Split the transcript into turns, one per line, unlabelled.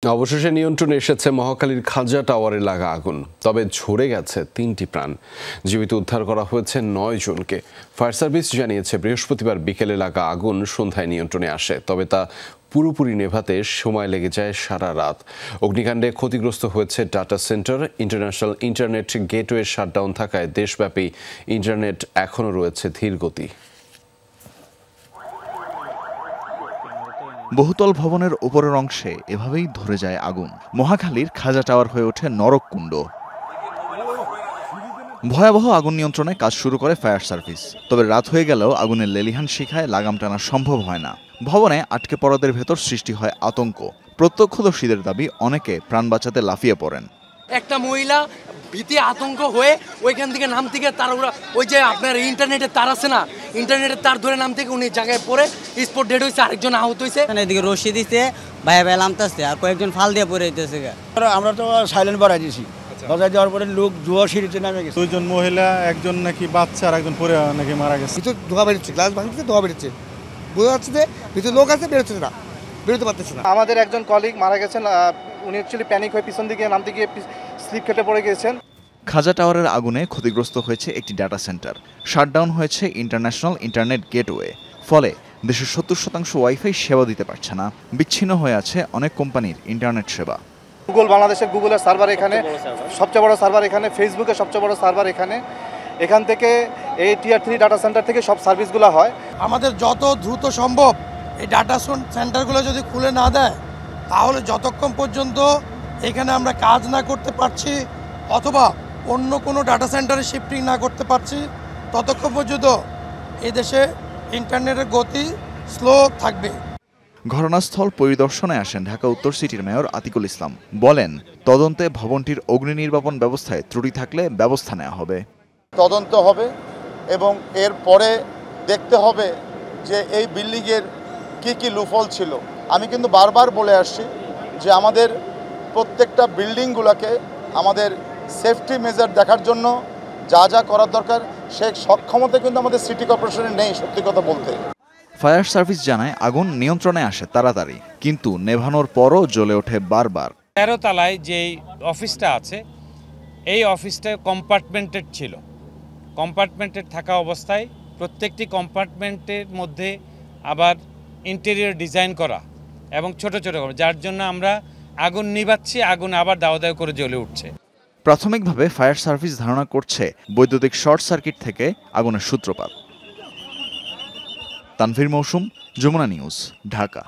অবশেষে নিয়ন্ত্রণে এসেছে মহাখালীর খাজা টাওয়ারে লাগা আগুন। তবে ঝরে গেছে ৩টি প্রাণ। জীবিত উদ্ধার করা হয়েছে ৯ জনকে। ফায়ার সার্ভিস জানিয়েছে বৃহস্পতিবার বিকেলে লাগা আগুন সন্ধ্যায় নিয়ন্ত্রণে আসে, তবে তা পুরোপুরি নেভাতে সময় লেগে যায় সারা রাত। অগ্নিকাণ্ডে ক্ষতিগ্রস্ত হয়েছে data centre. International internet gateway shutdown থাকায় দেশব্যাপী ইন্টারনেট এখনও রয়েছে ধীর গতি।
বহুতল ভবনের উপরের অংশে এভাবেই ধরে যায় আগুন। মহাখালীর খাজা টাওয়ার হয়ে ওঠে নরককুণ্ড। ভয়াবহ আগুন নিয়ন্ত্রণে কাজ শুরু করে ফায়ার সার্ভিস। তবে রাত হয়ে গেলেও আগুনের লেলিহান শিখায় লাগাম টানা সম্ভব হয় না। ভবনে আটকে পড়াদের ভেতর সৃষ্টি হয় আতঙ্ক। প্রত্যক্ষদর্শীদের দাবি, অনেকে প্রাণ বাঁচাতে লাফিয়ে পড়েন।
একটা মহিলা ভীতি আতঙ্ক হয়ে ওইখান থেকে নাম থেকে তার ওই যে আপনার ইন্টারনেটের তার আছে না, ইন্টারনেটের তার ধরে নাম থেকে উনি জায়গায় পড়ে স্পট ডেড হয়েছে, আরেকজন আহত হয়েছে।
এদিকে রশি দিচ্ছে, ভাই ভাই নামতেছে, আর কয়েকজন ফাল দিয়ে পড়ে যেতেছে।
আমরা তো সাইলেন্ট বাড়াই দিয়েছি, বাজায় যাওয়ার পরে লোক জুয়া সিঁড়িতে নামে গেছে।
2 জন মহিলা, একজন নাকি বাচ্চা আর একজন পরে নাকি মারা গেছে।
ভিতর ধোয়া বেরোচ্ছে, গ্লাস ভাঙছে, ধোয়া বেরোচ্ছে, বোঝা যাচ্ছে যে ভিতরে লোক আছে, বেরোচ্ছে না, বেরোতে পারতেছে না।
আমাদের একজন কলিগ মারা গেছেন, উনি অ্যাকচুয়ালি প্যানিক হয়ে পিছন দিকে নামতে গিয়ে স্লিপ কেটে পড়ে গিয়েছেন।
খাজা টাওয়ারের আগুনে ক্ষতিগ্রস্ত হয়েছে একটি ডাটা সেন্টার। শাটডাউন হয়েছে ইন্টারন্যাশনাল ইন্টারনেট গেটওয়ে। ফলে দেশের 70% ওয়াইফাই সেবা দিতে পারছে না। বিচ্ছিন্ন হয়ে আছে অনেক কোম্পানির ইন্টারনেট সেবা।
বাংলাদেশের গুগলের সার্ভার এখানে সবচেয়ে বড় সার্ভার, এখানে ফেসবুকের সবচেয়ে বড় সার্ভার এখানে। এখান থেকে এই টিয়ার 3 ডাটা সেন্টার থেকে সব সার্ভিসগুলো হয়।
আমাদের যত দ্রুত সম্ভব এই ডাটা সেন্টারগুলো যদি খুলে না দেয়, তাহলে যতক্ষণ পর্যন্ত এখানে আমরা কাজ না করতে পারছি অথবা অন্য কোনো ডাটা সেন্টারে শিফটিং না করতে পারছি, ততক্ষণ পর্যন্ত এই দেশে ইন্টারনেটের গতি স্লো থাকবে।
ঘটনাস্থল পরিদর্শনে আসেন ঢাকা উত্তর সিটির মেয়র আতিকুল ইসলাম। বলেন, তদন্তে ভবনটির অগ্নি নির্বাপন ব্যবস্থায় ত্রুটি থাকলে ব্যবস্থা নেওয়া হবে।
তদন্ত হবে এবং এর পরে দেখতে হবে যে এই বিল্ডিংয়ের কী লুফল ছিল। আমি কিন্তু বারবার বলে আসছি যে আমাদের প্রত্যেকটা বিল্ডিংগুলোকে আমাদের সেফটি মেজার দেখার জন্য যা যা করার দরকার সে সক্ষমতা কিন্তু আমাদের সিটি কর্পোরেশনের নেই, সত্যি কথা বলতে।
ফায়ার সার্ভিস জানায়, আগুন নিয়ন্ত্রণে আসে তাড়াতাড়ি, কিন্তু নেভানোর পরও জ্বলে ওঠে বারবার।
13 তলায় যেই অফিসটা আছে, এই অফিসটা কম্পার্টমেন্টেড ছিল। কম্পার্টমেন্টেড থাকা অবস্থায় প্রত্যেকটি কম্পার্টমেন্টের মধ্যে আবার ইন্টেরিয়র ডিজাইন করা এবং ছোট ছোট, যার জন্য আমরা আগুন নিভাচ্ছি, আগুন আবার দাও দাও করে জ্বলে উঠছে।
প্রাথমিকভাবে ফায়ার সার্ভিস ধারণা করছে বৈদ্যুতিক শর্ট সার্কিট থেকে আগুনের সূত্রপাত। তানভীর মৌসুম, যমুনা নিউজ, ঢাকা।